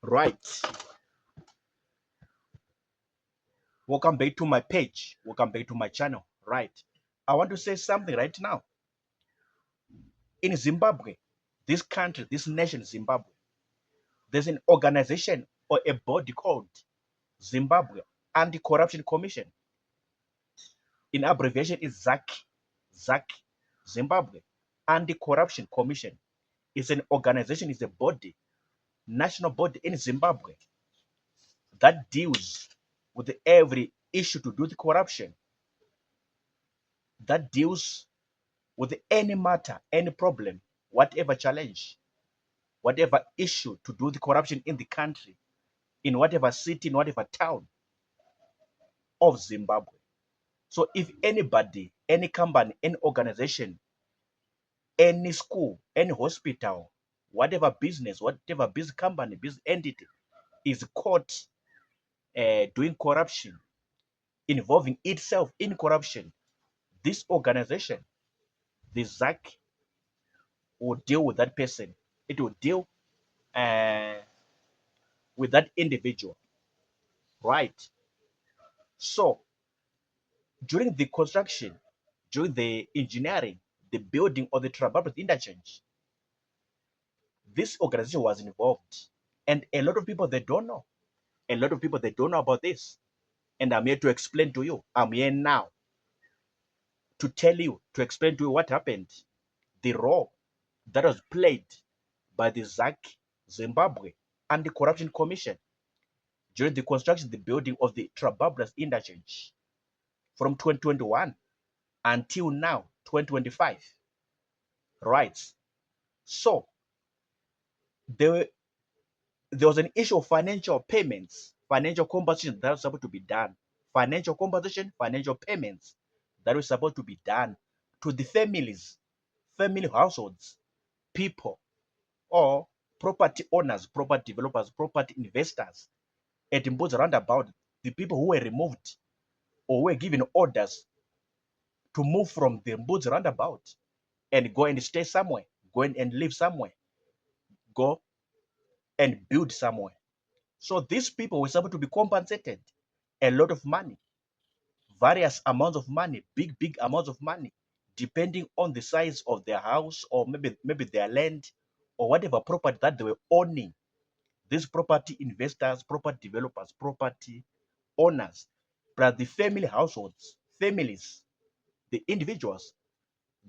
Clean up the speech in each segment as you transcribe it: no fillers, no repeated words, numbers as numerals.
Right. Welcome back to my page. Welcome back to my channel. Right. I want to say something right now. In Zimbabwe, this country, this nation, Zimbabwe, there's an organization or a body called Zimbabwe Anti-Corruption Commission. In abbreviation, is ZAC. ZAC, Zimbabwe Anti-Corruption Commission. It's an organization, it's a body, national body in Zimbabwe that deals with every issue to do with corruption, that deals with any matter, any problem, whatever challenge, whatever issue to do with corruption in the country, in whatever city, in whatever town of Zimbabwe. So if anybody, any company, any organization, any school, any hospital, whatever business company, business entity is caught doing corruption, involving itself in corruption, this organization, the ZAC, will deal with that person. It will deal with that individual, right? So during the construction, during the engineering, the building of the Trabablas Interchange, this organization was involved. And a lot of people, they don't know. A lot of people, they don't know about this. And I'm here to explain to you. I'm here now to tell you, to explain to you what happened, the role that was played by the ZAC Zimbabwe and the Corruption Commission during the construction, the building of the Trabablas Interchange from 2021 until now, 2025. Right. So there was an issue of financial payments, financial compensation that was supposed to be done. Financial compensation, financial payments that was supposed to be done to the families, family households, people, or property owners, property developers, property investors at Mbudzi roundabout, the people who were removed or were given orders to move from the Mbudzi roundabout and go and stay somewhere, go and live somewhere, go and build somewhere. So these people were supposed to be compensated a lot of money, various amounts of money, big amounts of money, depending on the size of their house or maybe their land or whatever property that they were owning. These property investors, property developers, property owners, but the family households, families, the individuals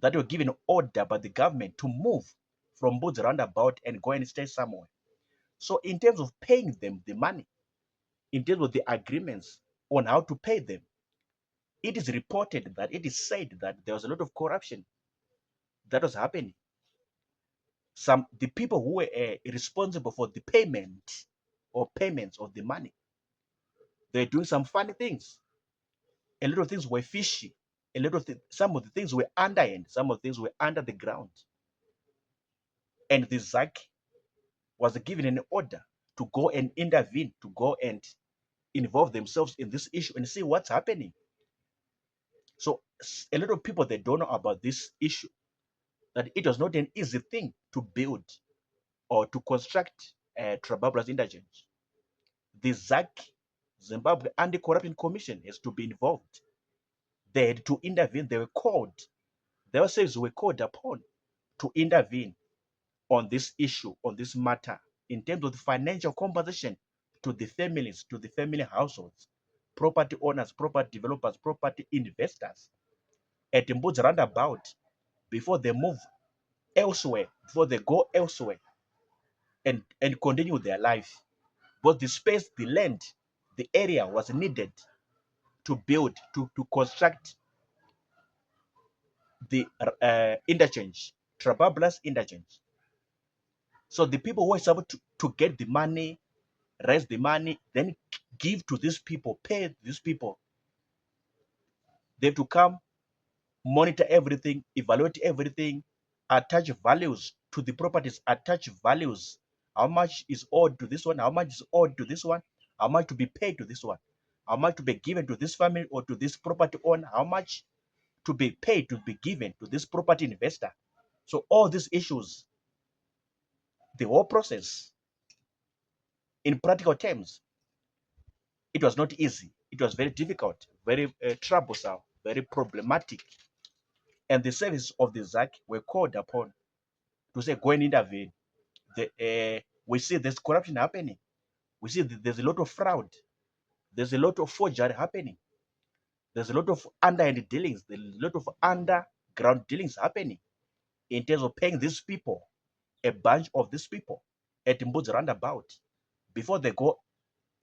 that were given order by the government to move from Mbudzi roundabout and go and stay somewhere. So in terms of paying them the money, in terms of the agreements on how to pay them, it is reported that it is said that there was a lot of corruption that was happening. The people who were responsible for the payment or payments of the money, they were doing some funny things. A lot of things were fishy. Some of the things were underhand, some of the things were under the ground. And the ZAC was given an order to go and intervene, to go and involve themselves in this issue and see what's happening. So a lot of people, they don't know about this issue, that it was not an easy thing to build or to construct Trabablas Interchange. The ZAC, Zimbabwe Anti-Corruption Commission, has to be involved. They had to intervene. They were called. They themselves were called upon to intervene on this issue, on this matter, in terms of the financial compensation to the families, to the family households, property owners, property developers, property investors at Mbudzi roundabout before they move elsewhere, before they go elsewhere and continue their life. But the space, the land, the area was needed to build, to construct the interchange, Trabablas Interchange. So the people who were supposed to get the money, raise the money, then give to these people, pay these people, they have to come, monitor everything, evaluate everything, attach values to the properties, attach values. How much is owed to this one? How much is owed to this one? How much to be paid to this one? How much to be given to this family or to this property owner? How much to be paid, to be given to this property investor? So all these issues, the whole process In practical terms, it was not easy. It was very difficult, very troublesome, very problematic. And the services of the ZAC were called upon to say, go and intervene. We see there's corruption happening. We see there's a lot of fraud. There's a lot of forgery happening. There's a lot of underhand dealings. There's a lot of underground dealings happening in terms of paying these people, a bunch of these people at Mbudzi roundabout before they go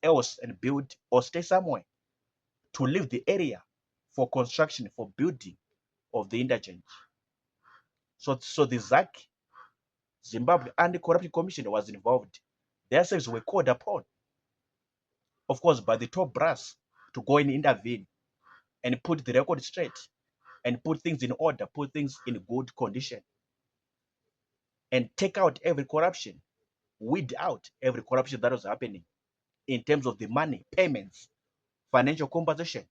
else and build or stay somewhere to leave the area for construction, for building of the interchange. So the ZAC, Zimbabwe Anti-Corruption Commission was involved. Their services were called upon, of course, by the top brass to go and intervene and put the record straight and put things in order, put things in good condition, and take out every corruption, weed out every corruption that was happening in terms of the money, payments, financial compensation,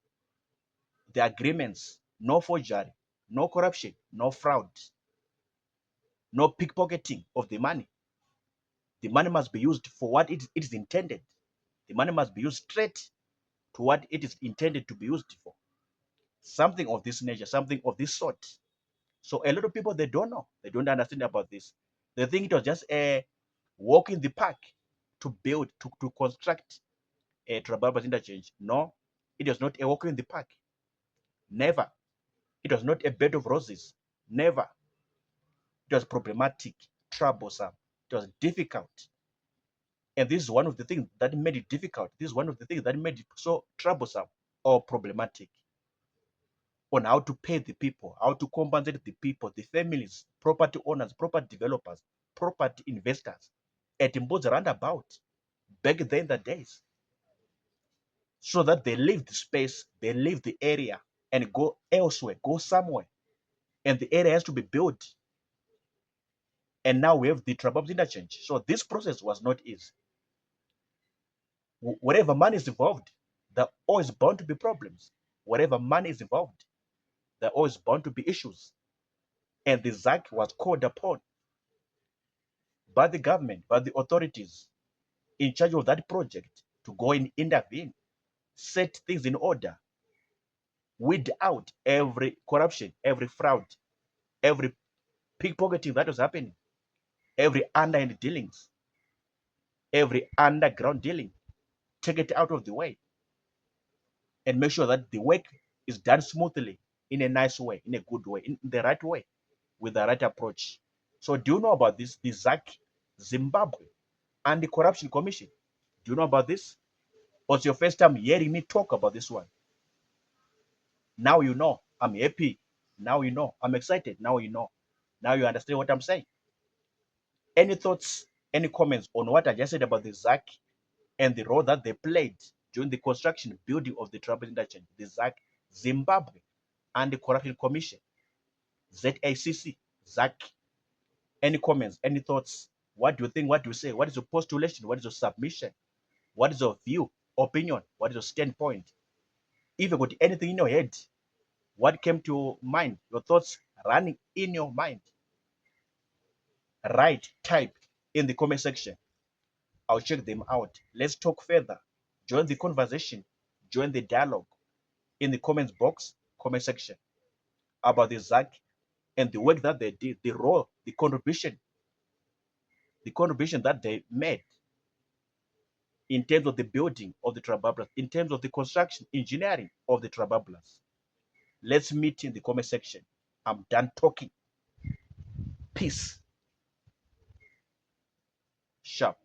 the agreements, no forgery, no corruption, no fraud, no pickpocketing of the money. The money must be used for what it is intended. The money must be used straight to what it is intended to be used for. Something of this nature, something of this sort. So a lot of people, they don't know. They don't understand about this. They think it was just a walk in the park to build, to construct a Trabablas interchange. No, it was not a walk in the park. Never. It was not a bed of roses. Never. It was problematic, troublesome. It was difficult. And this is one of the things that made it difficult. This is one of the things that made it so troublesome or problematic on how to pay the people, how to compensate the people, the families, property owners, property developers, property investors at Mbudzi roundabout back then in the days, so that they leave the space, they leave the area and go elsewhere, go somewhere. And the area has to be built. And now we have the Trabablas interchange. So this process was not easy. Whatever money is involved, there are always bound to be problems. Whatever money is involved, there are always bound to be issues. And the ZAC was called upon by the government, by the authorities in charge of that project to go and intervene, set things in order, weed out every corruption, every fraud, every pickpocketing that was happening, every underhand dealings, every underground dealing, take it out of the way and make sure that the work is done smoothly, in a nice way, in a good way, in the right way, with the right approach. So do you know about this, the ZAC, Zimbabwe Anti-Corruption Commission? Do you know about this? Or it's your first time hearing me talk about this one? Now you know. I'm happy. Now you know. I'm excited. Now you know. Now you understand what I'm saying. Any thoughts, any comments on what I just said about the ZAC and the role that they played during the construction building of the Trabablas interchange? The ZAC, Zimbabwe Anti-Corruption Commission, ZACC, ZAC. Any comments, any thoughts? What do you think? What do you say? What is your postulation? What is your submission? What is your view, opinion? What is your standpoint? If you got anything in your head, what came to mind, your thoughts running in your mind, write, type in the comment section. I'll check them out. Let's talk further. Join the conversation, join the dialogue in the comments box, comment section about the ZAC and the work that they did, the role, the contribution that they made in terms of the building of the Trabablas, in terms of the construction, engineering of the Trabablas. Let's meet in the comment section. I'm done talking. Peace. Sharp.